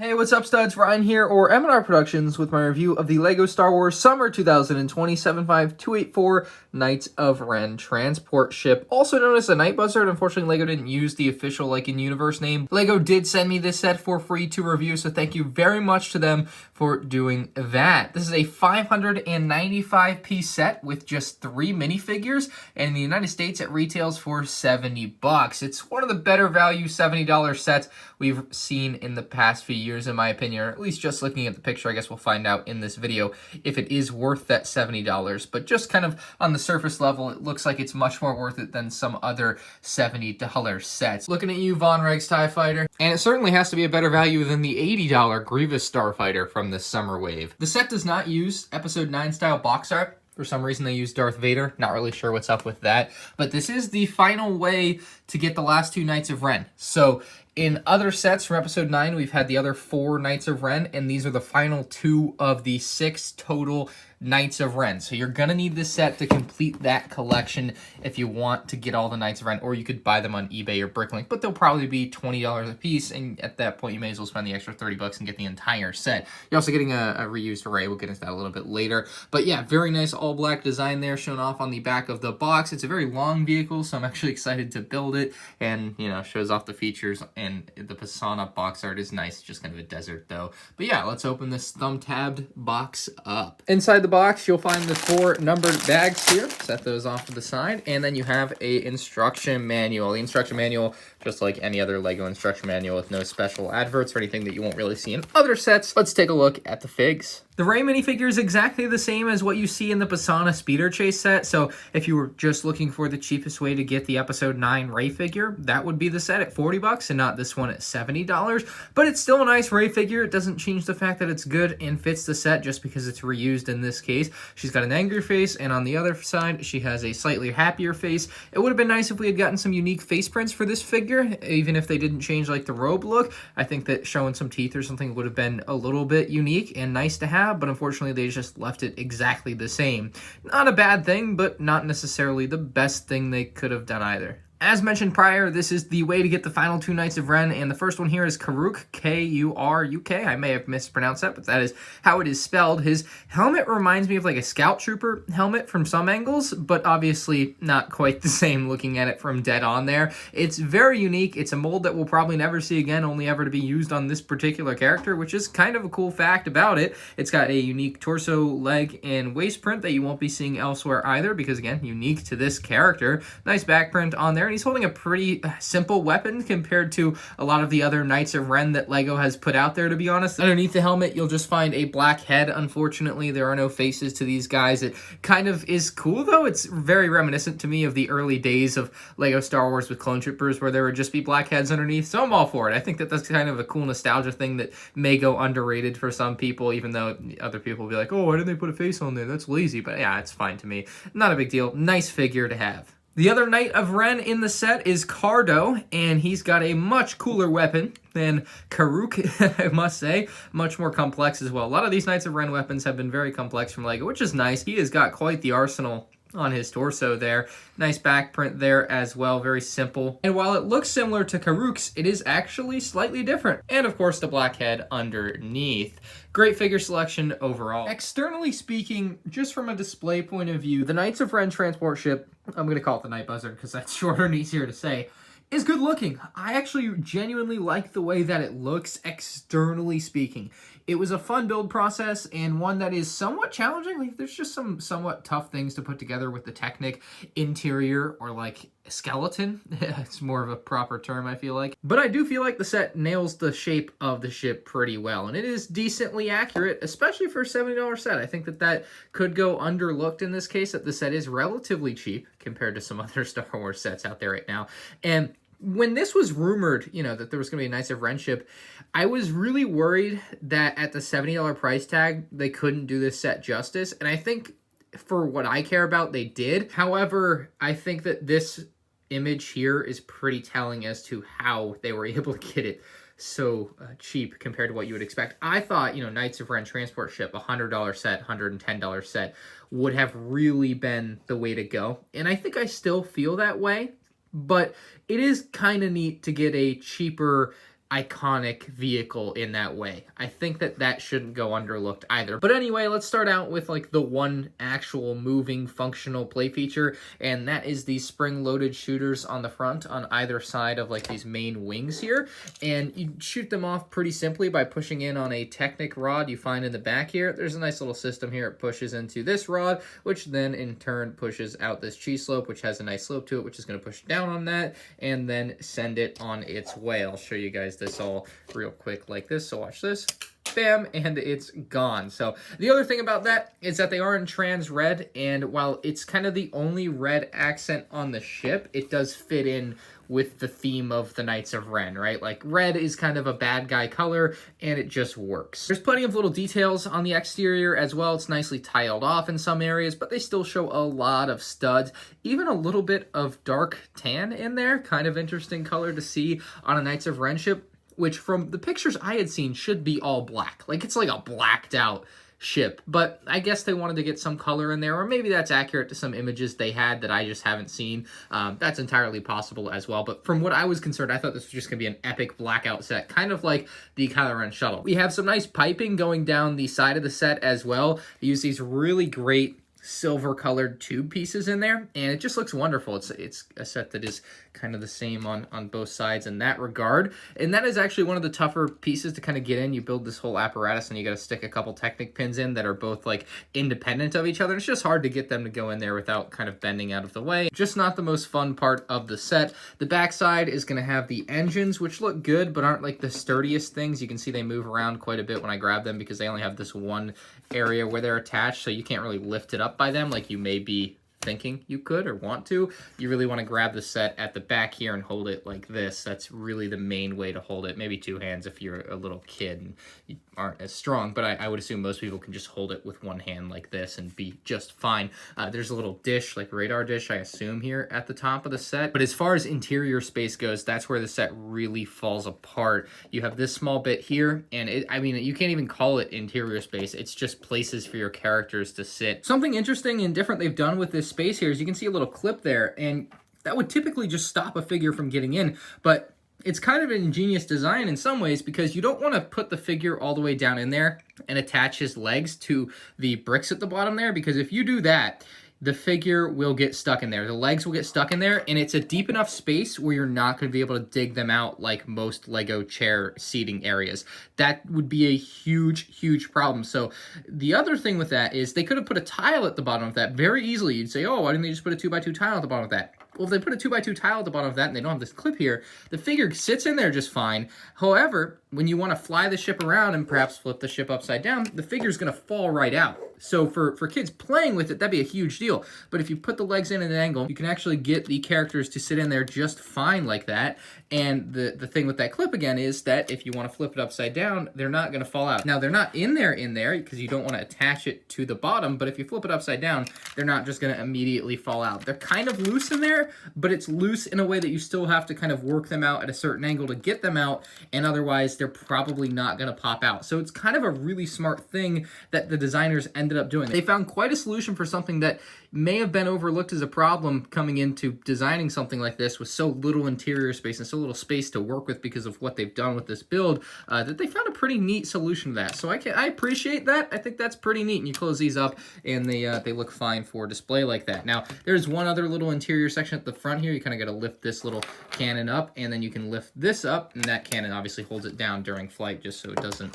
Hey, what's up, studs? Ryan here, or M&R Productions, with my review of the LEGO Star Wars Summer 2020 75284 Knights of Ren transport ship, also known as the Knight Buzzard. Unfortunately, LEGO didn't use the official, in-universe name. LEGO did send me this set for free to review, so thank you very much to them for doing that. This is a 595-piece set with just 3 minifigures, and in the United States, it retails for $70. It's one of the better value $70 sets we've seen in the past few years, in my opinion, or at least just looking at the picture. I guess we'll find out in this video if it is worth that $70, but just kind of on the surface level, it looks like it's much more worth it than some other $70 sets. Looking at you, Von Regs TIE Fighter, and it certainly has to be a better value than the $80 Grievous Starfighter from the summer wave. The set does not use Episode 9 style box art. For some reason, they use Darth Vader. Not really sure what's up with that. But this is the final way to get the last 2 Knights of Ren. So in other sets from Episode 9, we've had the other 4 Knights of Ren, and these are the final 2 of the 6 total Knights of Ren. So you're going to need this set to complete that collection if you want to get all the Knights of Ren, or you could buy them on eBay or Bricklink, but they'll probably be $20 a piece, and at that point, you may as well spend the extra $30 and get the entire set. You're also getting a reused array. We'll get into that a little bit later. But yeah, very nice all-black design there shown off on the back of the box. It's a very long vehicle, so I'm actually excited to build it, and, shows off the features, and the Pisana box art is nice. It's just kind of a desert, though. But yeah, let's open this thumb-tabbed box up. Inside the box, you'll find the 4 numbered bags here. Set those off to the side, and then you have a instruction manual. The instruction manual, just like any other LEGO instruction manual, with no special adverts or anything that you won't really see in other sets. Let's take a look at the figs. The Rey minifigure is exactly the same as what you see in the Pisana Speeder Chase set, so if you were just looking for the cheapest way to get the Episode 9 Rey figure, that would be the set at $40 and not this one at $70, but it's still a nice Rey figure. It doesn't change the fact that it's good and fits the set just because it's reused in this case. She's got an angry face, and on the other side, she has a slightly happier face. It would have been nice if we had gotten some unique face prints for this figure, even if they didn't change the robe look. I think that showing some teeth or something would have been a little bit unique and nice to have, but unfortunately they just left it exactly the same. Not a bad thing, but not necessarily the best thing they could have done either. As mentioned prior, this is the way to get the final 2 Knights of Ren, and the first one here is Kuruk, K-U-R-U-K. I may have mispronounced that, but that is how it is spelled. His helmet reminds me of a Scout Trooper helmet from some angles, but obviously not quite the same looking at it from dead on there. It's very unique. It's a mold that we'll probably never see again, only ever to be used on this particular character, which is kind of a cool fact about it. It's got a unique torso, leg, and waist print that you won't be seeing elsewhere either, because again, unique to this character. Nice back print on there. He's holding a pretty simple weapon compared to a lot of the other Knights of Ren that LEGO has put out there, to be honest. Underneath the helmet, you'll just find a black head. Unfortunately, there are no faces to these guys. It kind of is cool, though. It's very reminiscent to me of the early days of LEGO Star Wars with Clone Troopers, where there would just be black heads underneath, so I'm all for it. I think that that's kind of a cool nostalgia thing that may go underrated for some people, even though other people will be like, oh, why didn't they put a face on there? That's lazy. But yeah, it's fine to me. Not a big deal. Nice figure to have. The other Knight of Ren in the set is Cardo, and he's got a much cooler weapon than Kuruk, I must say. Much more complex as well. A lot of these Knights of Ren weapons have been very complex from LEGO, which is nice. He has got quite the arsenal on his torso there. Nice back print there as well, very simple. And while it looks similar to Kuruk's, it is actually slightly different. And of course, the black head underneath. Great figure selection overall. Externally speaking, just from a display point of view, the Knights of Ren transport ship, I'm going to call it the Knight Buzzard because that's shorter and easier to say, is good looking. I actually genuinely like the way that it looks externally speaking. It was a fun build process and one that is somewhat challenging. There's just some somewhat tough things to put together with the Technic interior, or skeleton. It's more of a proper term, I feel like. But I do feel like the set nails the shape of the ship pretty well, and it is decently accurate, especially for a $70 set. I think that could go underlooked in this case, that the set is relatively cheap compared to some other Star Wars sets out there right now. And when this was rumored, that there was going to be a Knights of Ren ship, I was really worried that at the $70 price tag, they couldn't do this set justice. And I think for what I care about, they did. However, I think that this image here is pretty telling as to how they were able to get it so cheap compared to what you would expect. I thought, Knights of Ren transport ship, $100 set, $110 set, would have really been the way to go. And I think I still feel that way. But it is kind of neat to get a cheaper iconic vehicle in that way. I think that that shouldn't go underlooked either. But anyway, let's start out with like the one actual moving functional play feature, and that is these spring-loaded shooters on the front on either side of like these main wings here. And you shoot them off pretty simply by pushing in on a Technic rod you find in the back here. There's a nice little system here. It pushes into this rod, which then in turn pushes out this cheese slope, which has a nice slope to it, which is going to push down on that and then send it on its way. I'll show you guys this all real quick like this. So watch this. Bam, and it's gone. So the other thing about that is that they are in trans red, and while it's kind of the only red accent on the ship, it does fit in with the theme of the Knights of Ren, right? Like red is kind of a bad guy color, and it just works. There's plenty of little details on the exterior as well. It's nicely tiled off in some areas, but they still show a lot of studs, even a little bit of dark tan in there. Kind of interesting color to see on a Knights of Ren ship, which from the pictures I had seen should be all black. Like it's like a blacked out ship, but I guess they wanted to get some color in there, or maybe that's accurate to some images they had that I just haven't seen. That's entirely possible as well, but from what I was concerned, I thought this was just gonna be an epic blackout set, kind of like the Kylo Ren shuttle. We have some nice piping going down the side of the set as well. They use these really great silver colored tube pieces in there, and it just looks wonderful. It's a set that is kind of the same on both sides in that regard, and that is actually one of the tougher pieces to kind of get in. You build this whole apparatus and you got to stick a couple Technic pins in that are both like independent of each other. It's just hard to get them to go in there without kind of bending out of the way. Just not the most fun part of the set. The backside is going to have the engines, which look good but aren't like the sturdiest things. You can see they move around quite a bit when I grab them because they only have this one area where they're attached, so you can't really lift it up by them like you may be thinking you could or want to. You really want to grab the set at the back here and hold it like this. That's really the main way to hold it. Maybe two hands if you're a little kid and you aren't as strong, but I would assume most people can just hold it with one hand like this and be just fine. There's a little dish, like radar dish, I assume, here at the top of the set. But as far as interior space goes, that's where the set really falls apart. You have this small bit here, and I mean, you can't even call it interior space. It's just places for your characters to sit. Something interesting and different they've done with this space here is you can see a little clip there, and that would typically just stop a figure from getting in, but it's kind of an ingenious design in some ways because you don't want to put the figure all the way down in there and attach his legs to the bricks at the bottom there, because if you do that, the figure will get stuck in there. The legs will get stuck in there, and it's a deep enough space where you're not going to be able to dig them out like most Lego chair seating areas. That would be a huge, huge problem. So the other thing with that is they could have put a tile at the bottom of that very easily. You'd say, oh, why didn't they just put a 2x2 tile at the bottom of that? Well, if they put a 2x2 tile at the bottom of that and they don't have this clip here, the figure sits in there just fine. However, when you want to fly the ship around and perhaps flip the ship upside down, the figure's going to fall right out. So for kids playing with it, that'd be a huge deal. But if you put the legs in at an angle, you can actually get the characters to sit in there just fine like that. And the thing with that clip, again, is that if you want to flip it upside down, they're not going to fall out. Now, they're not in there because you don't want to attach it to the bottom, but if you flip it upside down, they're not just going to immediately fall out. They're kind of loose in there, but it's loose in a way that you still have to kind of work them out at a certain angle to get them out, and otherwise they're probably not going to pop out. So it's kind of a really smart thing that the designers ended up doing. They found quite a solution for something that may have been overlooked as a problem coming into designing something like this with so little interior space and so little space to work with because of what they've done with this build, that they found a pretty neat solution to that. So I appreciate that. I think that's pretty neat. And you close these up and they look fine for display like that. Now, there's one other little interior section at the front here. You kind of got to lift this little cannon up, and then you can lift this up, and that cannon obviously holds it down during flight just so it doesn't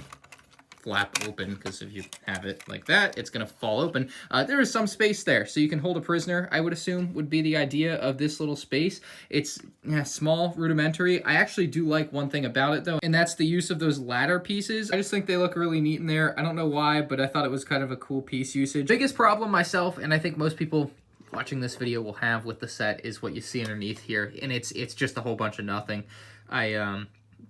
flap open, because if you have it like that, it's going to fall open. There is some space there, so you can hold a prisoner, I would assume, would be the idea of this little space. It's small, rudimentary. I actually do like one thing about it, though, and that's the use of those ladder pieces. I just think they look really neat in there. I don't know why, but I thought it was kind of a cool piece usage. Biggest problem myself, and I think most people watching this video will have with the set, is what you see underneath here, and it's just a whole bunch of nothing.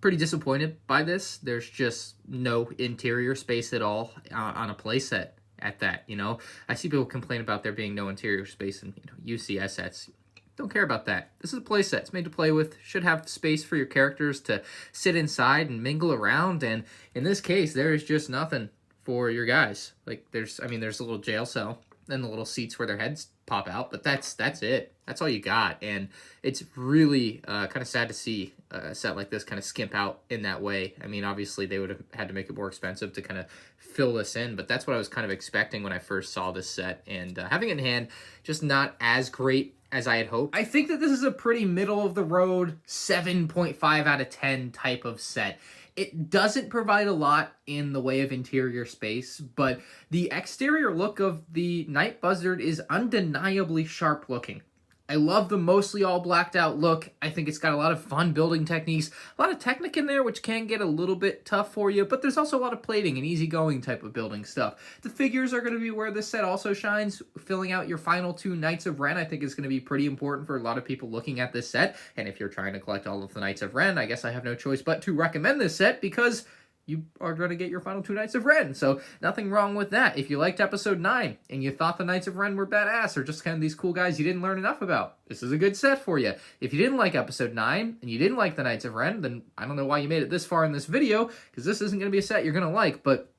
Pretty disappointed by this. There's just no interior space at all on a playset at that, you know. I see people complain about there being no interior space in UCS sets. Don't care about that. This is a playset. It's made to play with. Should have space for your characters to sit inside and mingle around, and in this case, there is just nothing for your guys. Like, there's a little jail cell and the little seats where their heads pop out, but that's it. That's all you got, and it's really kind of sad to see a set like this kind of skimp out in that way. I mean, obviously they would have had to make it more expensive to kind of fill this in, but that's what I was kind of expecting when I first saw this set, and having it in hand, just not as great as I had hoped. I think that this is a pretty middle of the road 7.5 out of 10 type of set. It doesn't provide a lot in the way of interior space, but the exterior look of the Knight Buzzard is undeniably sharp looking. I love the mostly all blacked out look. I think it's got a lot of fun building techniques, a lot of technique in there, which can get a little bit tough for you, but there's also a lot of plating and easygoing type of building stuff. The figures are going to be where this set also shines. Filling out your final 2 Knights of Ren, I think, is going to be pretty important for a lot of people looking at this set, and if you're trying to collect all of the Knights of Ren, I guess I have no choice but to recommend this set, because you are going to get your final 2 Knights of Ren, so nothing wrong with that. If you liked Episode 9 and you thought the Knights of Ren were badass or just kind of these cool guys you didn't learn enough about, this is a good set for you. If you didn't like Episode 9 and you didn't like the Knights of Ren, then I don't know why you made it this far in this video, because this isn't going to be a set you're going to like, but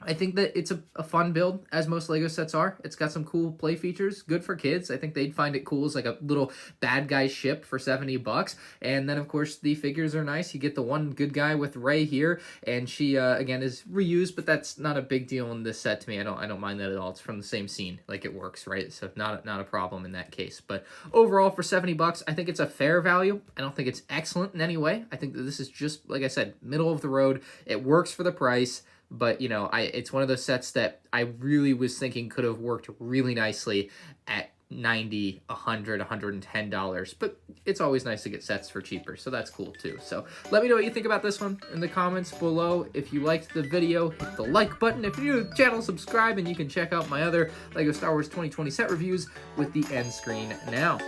I think that it's a fun build, as most LEGO sets are. It's got some cool play features, good for kids. I think they'd find it cool as like a little bad guy ship for $70. And then, of course, the figures are nice. You get the one good guy with Rey here, and she, again, is reused, but that's not a big deal in this set to me. I don't mind that at all. It's from the same scene. Like, it works, right? So not a problem in that case. But overall, for $70, I think it's a fair value. I don't think it's excellent in any way. I think that this is just, like I said, middle of the road. It works for the price. But, you know, it's one of those sets that I really was thinking could have worked really nicely at $90, $100, $110. But it's always nice to get sets for cheaper, so that's cool too. So let me know what you think about this one in the comments below. If you liked the video, hit the like button. If you're new to the channel, subscribe, and you can check out my other LEGO Star Wars 2020 set reviews with the end screen now.